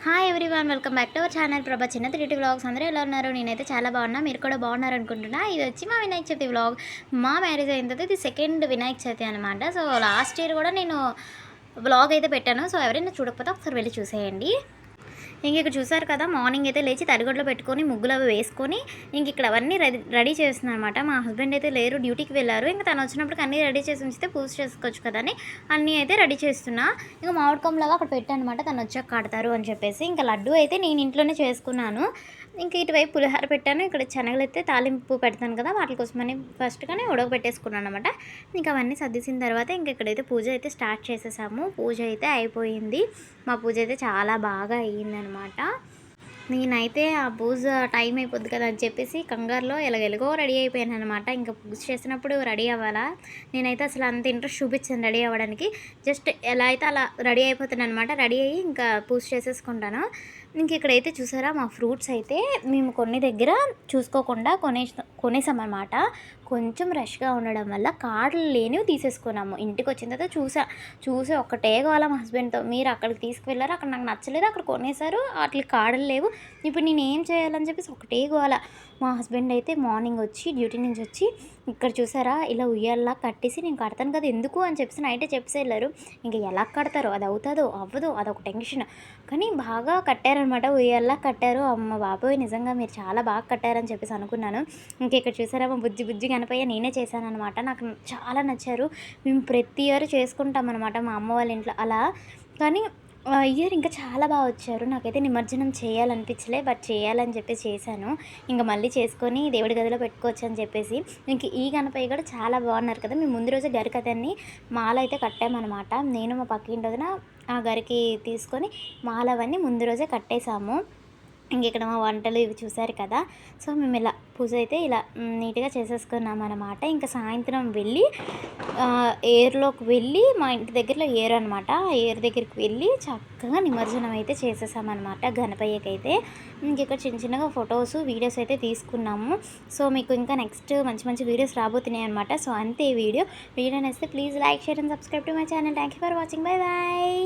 Hi everyone, welcome back to our channel ప్రభా చిన్న 3T vlogs. అందరూ ఎలా ఉన్నారు? నేనైతే చాలా బాగున్నా, మీరు కూడా బాగున్నారు అనుకుంటున్నా. ఇది వచ్చి మా వినాయక చవితి వ్లాగ్. మా మ్యారేజ్ అయిన తర్వాత ఇది సెకండ్ వినాయక చవితి అనమాట. సో లాస్ట్ ఇయర్ కూడా నేను వ్లాగ్ అయితే పెట్టాను. సో ఎవరైనా చూడకపోతే ఒకసారి వెళ్ళి చూసేయండి. ఇక్కడ చూసారు కదా, మార్నింగ్ అయితే లేచి తడిగొడ్లో పెట్టుకొని ముగ్గులు అవి వేసుకొని ఇక్కడ అవన్నీ రెడీ చేస్తున్నాను అనమాట. మా హస్బెండ్ అయితే లేరు, డ్యూటీకి వెళ్ళారు. ఇంకా తను వచ్చినప్పటికి అన్నీ రెడీ చేసి ఉంచితే పూజ చేసుకోవచ్చు కదా అని అన్నీ అయితే రెడీ చేస్తున్నా. ఇంకా మామిడికొమ్మలాగా అక్కడ పెట్టాను అనమాట, తను వచ్చాక కడతారు అని చెప్పేసి. ఇంకా లడ్డు అయితే నేను ఇంట్లోనే చేసుకున్నాను. ఇటువైపు పులిహార పెట్టాను. ఇక్కడ శనగలు అయితే తాలింపు పెడతాను కదా, వాటి కోసమని ఫస్ట్గానే ఉడకబెట్టేసుకున్నాను అనమాట. ఇంకా అవన్నీ సర్దిసిన తర్వాత ఇక్కడైతే పూజ అయితే స్టార్ట్ చేసేసాము. పూజ అయితే అయిపోయింది. మా పూజ అయితే చాలా బాగా అయ్యిందనమాట. నేనైతే ఆ పూజ టైం అయిపోద్ది కదా అని చెప్పేసి కంగారులో ఎలాగెలాగో రెడీ అయిపోయాను అనమాట. ఇంకా పూజ చేసినప్పుడు రెడీ అవ్వాలా, నేనైతే అసలు అంత ఇంట్రెస్ట్ చూపించాను రెడీ అవ్వడానికి. జస్ట్ ఎలా అయితే అలా రెడీ అయిపోతాను అనమాట. రెడీ అయ్యి ఇంకా పూజ చేసేసుకుంటాను. ఇక్కడైతే చూసారా, మా ఫ్రూట్స్ అయితే మేము కొన్ని దగ్గర చూసుకోకుండా కొనేసామన్నమాట. కొంచెం రష్గా ఉండడం వల్ల కార్డులు లేనివి తీసేసుకున్నాము. ఇంటికి వచ్చిన తర్వాత చూసి ఒక్కటే కావాలా మా హస్బెండ్తో, మీరు అక్కడికి తీసుకువెళ్ళారు, అక్కడ నాకు నచ్చలేదు, అక్కడ కొనేసారు, వాటికి కార్డులు లేవు, ఇప్పుడు నేను ఏం చేయాలని చెప్పేసి ఒకటే గోల. మా హస్బెండ్ అయితే మార్నింగ్ వచ్చి డ్యూటీ నుంచి వచ్చి ఇక్కడ చూసారా ఇలా ఉయ్యాలా కట్టేసి, నేను కడతాను కదా ఎందుకు అని చెప్పేసి నైటే చెప్పేసి వెళ్ళారు. ఇంకా ఎలా కడతారో, అది అవుతుందో అవ్వదో అదొక టెన్షన్. కానీ బాగా కట్టారనమాట, ఉయ్యాలా కట్టారు. అమ్మ బాబోయ్, నిజంగా మీరు చాలా బాగా కట్టారని చెప్పేసి అనుకున్నాను. ఇక్కడ చూసారా, మా బుజ్జి గణపయ్య నేనే చేశాను అనమాట. నాకు చాలా నచ్చారు. మేము ప్రతి ఇయర్ చేసుకుంటాం అనమాట మా అమ్మ వాళ్ళ ఇంట్లో అలా. కానీ ఇయర్ ఇంకా చాలా బాగా వచ్చారు. నాకైతే నిమజ్జనం చేయాలనిపించలే, బట్ చేయాలని చెప్పేసి చేశాను. ఇంకా మళ్ళీ చేసుకొని దేవుడి గదిలో పెట్టుకోవచ్చు అని చెప్పేసి. ఈ గణపయ్య కూడా చాలా బాగున్నారు కదా. మేము ముందు రోజు గరికథన్ని మాల అయితే కట్టామన్నమాట. నేను మా పక్కింటి వదిన ఆ గరికి తీసుకొని మాల అవన్నీ ముందు రోజే కట్టేసాము. ఇక్కడ మా వంటలు ఇవి చూసారు కదా. సో మేము ఇలా పూజ అయితే ఇలా నీట్గా చేసేసుకున్నాం అనమాట. ఇంకా సాయంత్రం వెళ్ళి ఏరులోకి వెళ్ళి, మా ఇంటి దగ్గరలో ఏరు అనమాట, ఆ ఏరు దగ్గరికి వెళ్ళి చక్కగా నిమజ్జనం అయితే చేసేసామన్నమాట గణపయ్యకి అయితే. ఇక్కడ చిన్నగా ఫొటోస్ వీడియోస్ అయితే తీసుకున్నాము. సో మీకు ఇంకా నెక్స్ట్ మంచి వీడియోస్ రాబోతున్నాయి అనమాట. సో అంతే వీడియో నచ్చితే please like, share and subscribe to my channel. Thank you for watching. Bye bye.